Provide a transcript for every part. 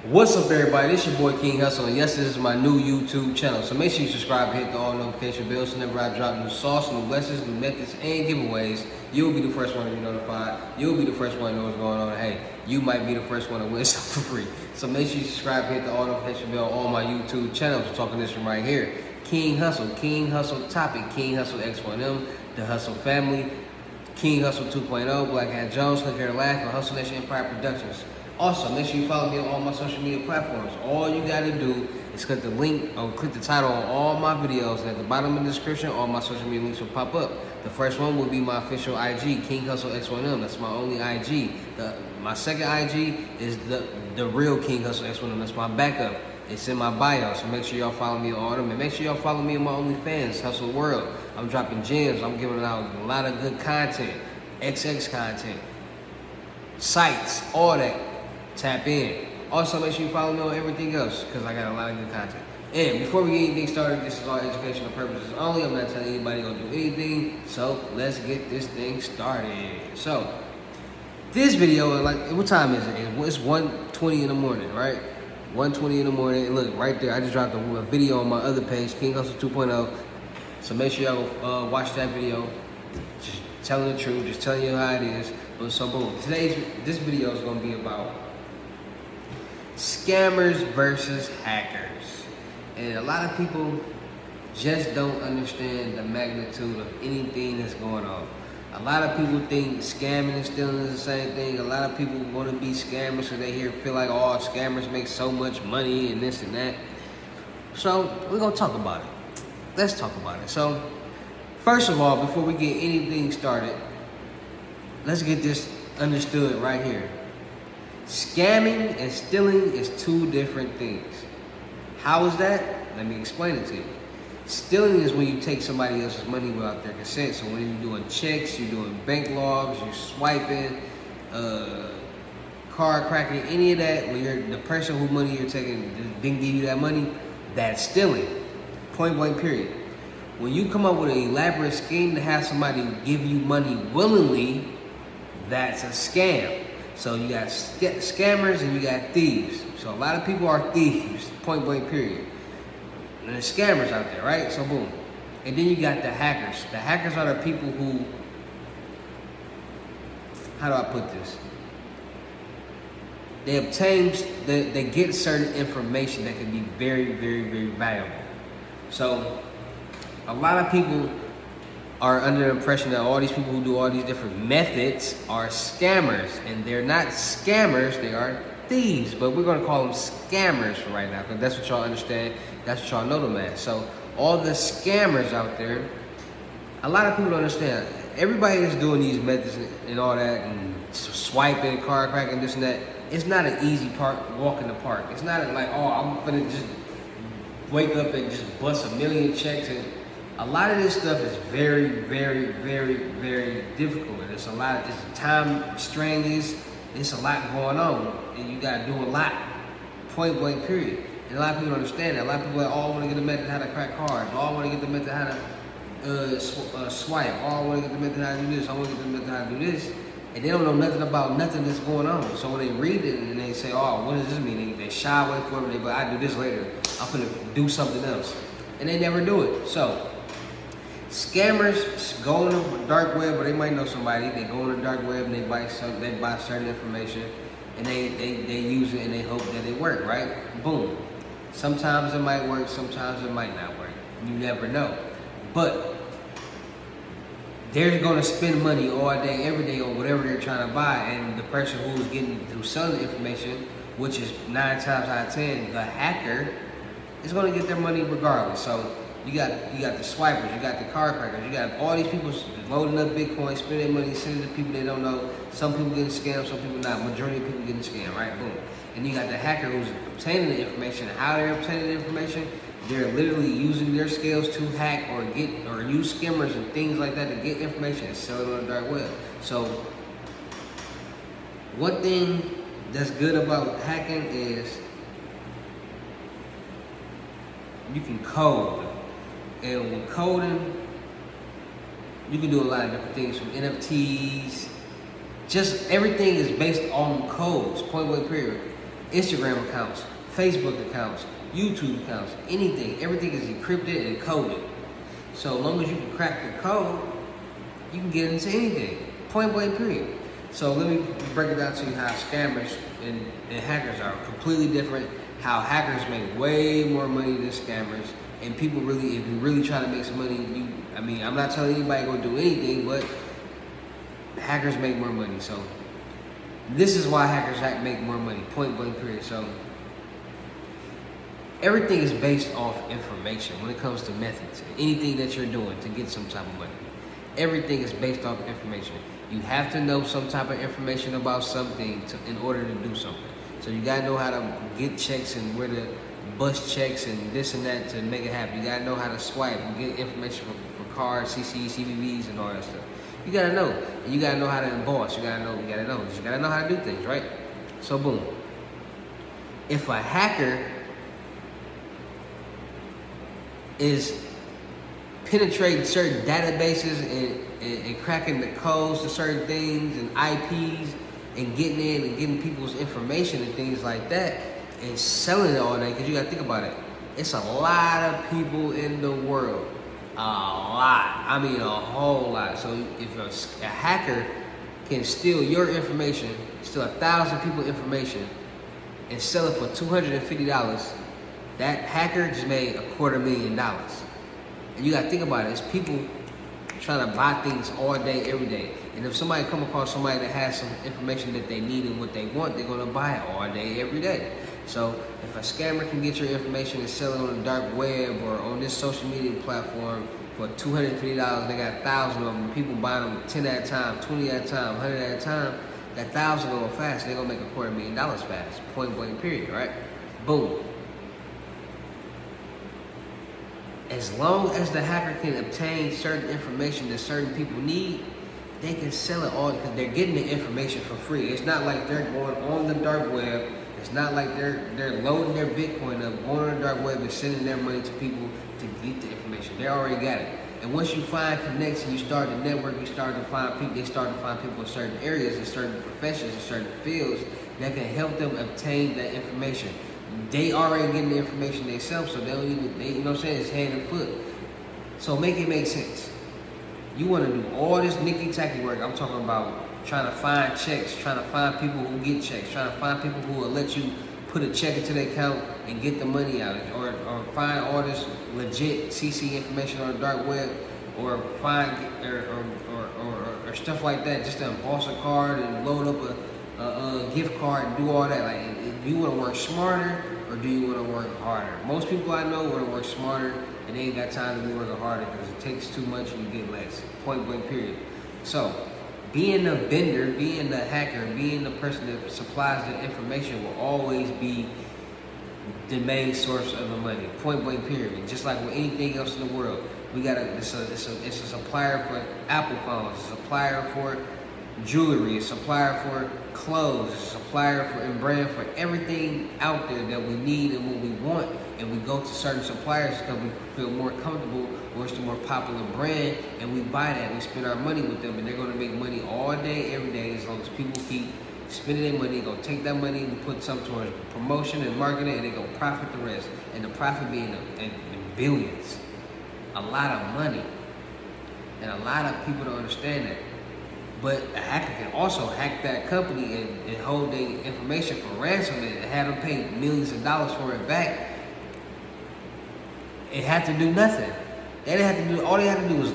What's up, everybody? This your boy King Hussle, and yes, this is my new YouTube channel. So make sure you subscribe and hit the all notification bell so whenever I drop new sauce, new lessons, new methods, and giveaways, you'll be the first one to be notified. You'll be the first one to know what's going on. Hey, you might be the first one to win something for free. So make sure you subscribe and hit the all notification bell on my YouTube channel. We're talking this from right here. King Hussle topic, King Hussle X1M, the Hussle family, King Hussle 2.0, Black Hat Jones, Click Here Laugh, and Hustle Nation Empire Productions. Also, make sure you follow me on all my social media platforms. All you gotta do is click the link or click the title on all my videos, and at the bottom of the description, all my social media links will pop up. The first one will be my official IG, King Hussle X1M. That's my only IG. My second IG is the real King Hussle X1M. That's my backup. It's in my bio, so make sure y'all follow me on all them. And make sure y'all follow me on my OnlyFans, Hussle World. I'm dropping gems. I'm giving out a lot of good content, XX content, sites, all that. Tap in. Also, make sure you follow me on everything else because I got a lot of good content. And before we get anything started, this is all educational purposes only. I'm not telling anybody to go do anything. So let's get this thing started. So this video, like, what time is it? It's 1:20 in the morning, right? 1:20 in the morning. Look right there. I just dropped a video on my other page, King Hussle 2.0. So make sure y'all go watch that video. Just telling the truth, just telling you how it is. But so boom, this video is gonna be about scammers versus hackers. And a lot of people just don't understand the magnitude of anything that's going on. A lot of people think scamming and stealing is the same thing. A lot of people want to be scammers so they feel like, oh, scammers make so much money and this and that. So we're gonna talk about it. Let's talk about it. So first of all, before we get anything started, let's get this understood right here. Scamming and stealing is two different things. How is that? Let me explain it to you. Stealing is when you take somebody else's money without their consent. So when you're doing checks, you're doing bank logs, you're swiping, card cracking, any of that, when the person whose money you're taking didn't give you that money, that's stealing. Point blank period. When you come up with an elaborate scheme to have somebody give you money willingly, that's a scam. So you got scammers and you got thieves. So a lot of people are thieves, point blank period. And there's scammers out there, right? So boom. And then you got the hackers. The hackers are the people who, how do I put this? They get certain information that can be very, very, very valuable. So a lot of people are under the impression that all these people who do all these different methods are scammers, and they're not scammers, they are thieves, but we're gonna call them scammers for right now, because that's what y'all understand, that's what y'all know them as. So all the scammers out there, a lot of people don't understand, everybody that's doing these methods and all that, and swiping, card cracking, this and that, it's not an easy walk in the park. It's not like, oh, I'm gonna just wake up and just bust a million checks. And a lot of this stuff is very, very, very, very difficult. It's a lot. It's time strenuous. It's a lot going on, and you gotta do a lot. Point blank period. And a lot of people don't understand that. A lot of people are like, oh, I want to get the method how to crack cards. Oh, I want to get the method how to swipe. Oh, I want to get the method how to do this. I want to get the method how to do this. And they don't know nothing about nothing that's going on. So when they read it and they say, oh, what does this mean? They shy away from it. But I do this later. I'm gonna do something else, and they never do it. So scammers go on the dark web, or they might know somebody. They go on the dark web and they buy certain information, and they use it and they hope that it works, right? Boom. Sometimes it might work, sometimes it might not work. You never know. But they're gonna spend money all day, every day on whatever they're trying to buy, and the person who's selling the information, which is 9 times out of 10, the hacker, is gonna get their money regardless. So you got the swipers, you got the card crackers, you got all these people loading up Bitcoin, spending money, sending to people they don't know. Some people getting scammed, some people not. Majority of people getting scammed, right? Boom. And you got the hacker who's obtaining the information. How they're obtaining the information, they're literally using their skills to hack or use skimmers and things like that to get information and sell it on the dark web. So one thing that's good about hacking is you can code. And with coding, you can do a lot of different things, from NFTs, just everything is based on codes, point blank period. Instagram accounts, Facebook accounts, YouTube accounts, anything. Everything is encrypted and coded. So long as you can crack the code, you can get into anything. Point blank period. So let me break it down to you how scammers and hackers are completely different. How hackers make way more money than scammers. And people really, if you're really trying to make some money, I'm not telling anybody to go do anything, but hackers make more money. So this is why hackers make more money. Point blank period. So everything is based off information when it comes to methods. Anything that you're doing to get some type of money. Everything is based off information. You have to know some type of information about something in order to do something. So you gotta know how to get checks and where to bust checks and this and that to make it happen. You gotta know how to swipe and get information for cards, CCs, CVVs, and all that stuff. You gotta know. And you gotta know how to emboss. You gotta know how to do things, right? So boom. If a hacker is penetrating certain databases and cracking the codes to certain things and IPs and getting in and getting people's information and things like that and selling it all day, because you gotta think about it. It's a lot of people in the world. A lot. I mean a whole lot. So if a hacker can steal your information, steal 1,000 people's information and sell it for $250, that hacker just made $250,000. And you gotta think about it. It's people trying to buy things all day, every day. And if somebody come across somebody that has some information that they need and what they want, they're gonna buy it all day, every day. So if a scammer can get your information and sell it on the dark web or on this social media platform for $250, they got 1,000 of them. People buying them 10 at a time, 20 at a time, 100 at a time. That 1,000 going fast. They're gonna make $250,000 fast. Point blank period, right? Boom. As long as the hacker can obtain certain information that certain people need, they can sell it all because they're getting the information for free. It's not like they're going on the dark web. It's not like they're loading their Bitcoin up, going on the dark web and sending their money to people to get the information. They already got it. And once you find connects and you start to network, you start to find people. They start to find people in certain areas, in certain professions, in certain fields that can help them obtain that information. They already getting the information themselves, so they don't even, you know what I'm saying? It's hand and foot. So make it make sense. You want to do all this nicky-tacky work. I'm talking about trying to find checks, trying to find people who get checks, trying to find people who will let you put a check into their account and get the money out, or find all this legit CC information on the dark web, or find or stuff like that, just to emboss a card and load up a gift card and do all that. Like, do you want to work smarter or do you want to work harder? Most people I know want to work smarter, and they ain't got time to be working harder because it takes too much and you get less. Point blank period. So being the vendor, being the hacker, being the person that supplies the information will always be the main source of the money. Point blank period. Just like with anything else in the world, it's a supplier for Apple phones, a supplier for jewelry, a supplier for clothes, a supplier for and brand for everything out there that we need and what we want. And we go to certain suppliers because we feel more comfortable, or it's the more popular brand, and we buy that. We spend our money with them, and they're going to make money all day, every day, as long as people keep spending their money. They're going to take that money and put some towards promotion and marketing, and they're going to profit the rest. And the profit being in billions. A lot of money. And a lot of people don't understand that. But a hacker can also hack that company and hold their information for ransom and have them pay millions of dollars for it back. It had to do nothing. They didn't have to do. All they had to do was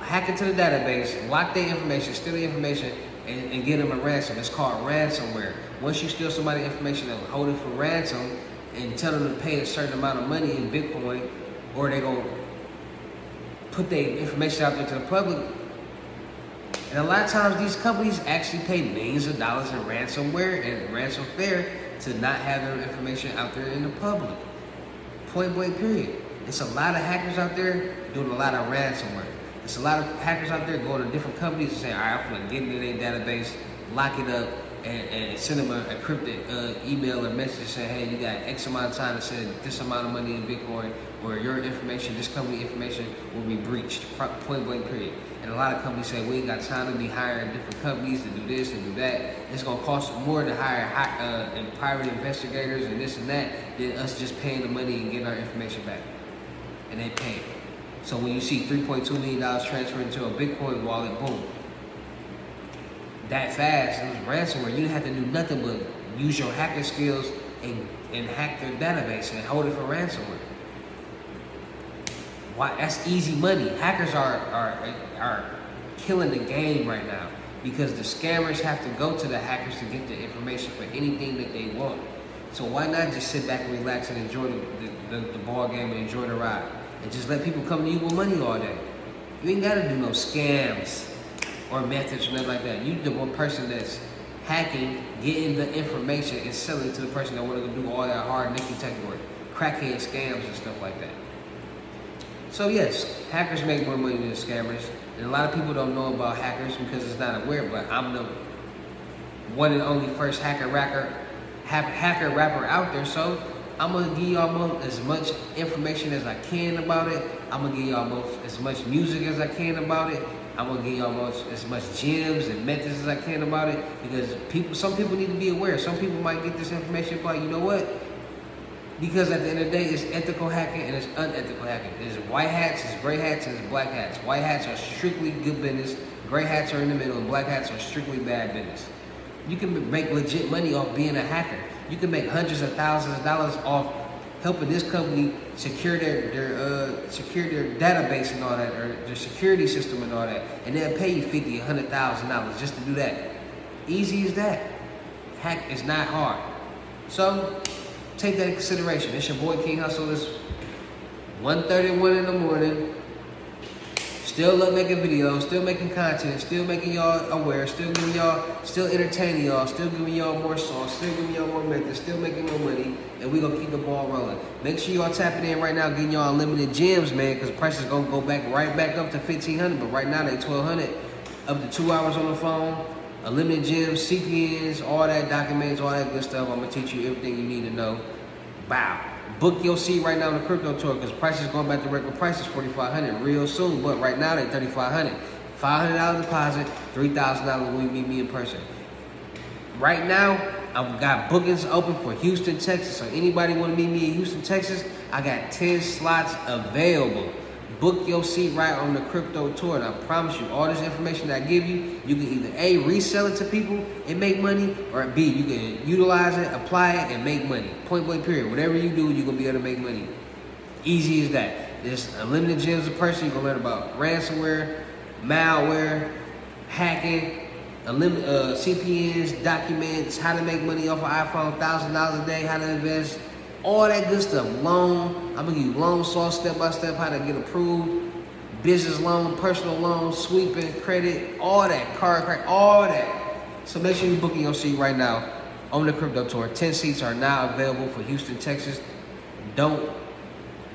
hack into the database, lock their information, steal the information, and get them a ransom. It's called ransomware. Once you steal somebody's information and hold it for ransom and tell them to pay a certain amount of money in Bitcoin, or they're gonna put their information out there to the public. And a lot of times these companies actually pay millions of dollars in ransomware and ransomware to not have their information out there in the public. Point blank period. It's a lot of hackers out there doing a lot of ransomware. It's a lot of hackers out there going to different companies and saying, all right, I'm gonna get into their database, lock it up, and send them an encrypted email or message saying, hey, you got X amount of time to send this amount of money in Bitcoin, or your information, this company information will be breached, point blank period. And a lot of companies say, we ain't got time to be hiring different companies to do this and do that. It's gonna cost more to hire and private investigators and this and that than us just paying the money and getting our information back. And they pay. So when you see $3.2 million transferred into a Bitcoin wallet, boom. That fast, it was ransomware. You didn't have to do nothing but use your hacking skills and hack their database and hold it for ransomware. Why? That's easy money. Hackers are killing the game right now because the scammers have to go to the hackers to get the information for anything that they want. So why not just sit back and relax and enjoy the ball game and enjoy the ride, and just let people come to you with money all day? You ain't gotta do no scams or methods or nothing like that. You the one person that's hacking, getting the information and selling it to the person that want to do all that hard nickel tech work, crackhead scams and stuff like that. So yes, hackers make more money than scammers, and a lot of people don't know about hackers because it's not aware. But I'm the one and only first hacker rapper out there. So I'm gonna give y'all as much information as I can about it. I'm gonna give y'all as much music as I can about it. I'm gonna give y'all as much gems and methods as I can about it, because some people need to be aware. Some people might get this information, but you know what? Because at the end of the day, it's ethical hacking and it's unethical hacking. There's white hats, it's gray hats, and it's black hats. White hats are strictly good business. Gray hats are in the middle, and black hats are strictly bad business. You can make legit money off being a hacker. You can make hundreds of thousands of dollars off helping this company secure their database and all that, or their security system and all that, and they'll pay you $50,000, $100,000 just to do that. Easy as that. Hack is not hard. So take that into consideration. It's your boy King Hussle. It's 1:31 in the morning. Still love making videos, still making content, still making y'all aware, still entertaining y'all, still giving y'all more songs, still giving y'all more methods, still making more money, and we gonna keep the ball rolling. Make sure y'all tapping in right now, getting y'all unlimited gems, man, because the price is gonna go right back up to $1,500, but right now they $1,200, up to 2 hours on the phone, unlimited gems, CPNs, all that documents, all that good stuff. I'm gonna teach you everything you need to know. Wow. Book your seat right now on the crypto tour, because prices going back to regular prices, $4,500 real soon. But right now they $3,500. $500 deposit, $3,000 when you meet me in person. Right now, I've got bookings open for Houston, Texas. So anybody want to meet me in Houston, Texas, I got 10 slots available. Book your seat right on the crypto tour, and I promise you, all this information that I give you, you can either A, resell it to people and make money, or B, you can utilize it, apply it, and make money. Point blank period. Whatever you do, you're going to be able to make money. Easy as that. There's unlimited gems a person. You're going to learn about ransomware, malware, hacking, CPNs, documents, how to make money off an iPhone, $1,000 a day, how to invest, all that good stuff. Loan, I'm gonna give you loan sauce step by step, how to get approved, business loan, personal loan, sweeping, credit, all that, card credit, all that. So make sure you're booking your seat right now on the crypto tour. 10 seats are now available for Houston, Texas. Don't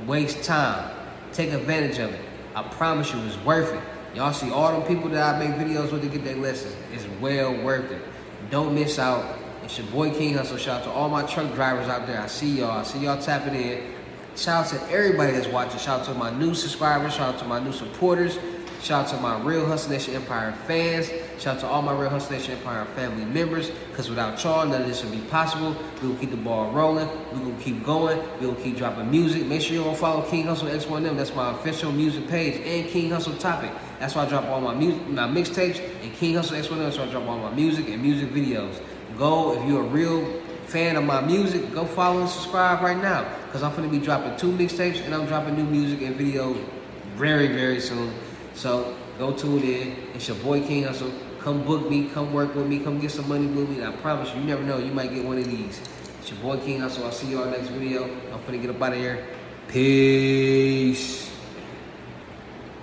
waste time. Take advantage of it. I promise you, it's worth it. Y'all see all them people that I make videos with to get their lessons. It's well worth it. Don't miss out. It's your boy King Hussle. Shout out to all my truck drivers out there. I see y'all. I see y'all tapping in. Shout out to everybody that's watching. Shout out to my new subscribers. Shout out to my new supporters. Shout out to my Real Hustle Nation Empire fans. Shout out to all my Real Hustle Nation Empire family members. Because without y'all, none of this would be possible. We will keep the ball rolling. We will keep going. We will keep dropping music. Make sure you all follow King Hussle X1M. That's my official music page. And King Hussle Topic. That's why I drop all my music, my mixtapes. And King Hussle X1M. That's why I drop all my music and music videos. Go, if you're a real fan of my music, go follow and subscribe right now. Because I'm going to be dropping 2 mixtapes and I'm dropping new music and videos very, very soon. So go tune in. It's your boy King Hussle. Come book me, come work with me, come get some money with me. And I promise you, you never know, you might get one of these. It's your boy King Hussle. I'll see y'all next video. I'm going to get up out of here. Peace.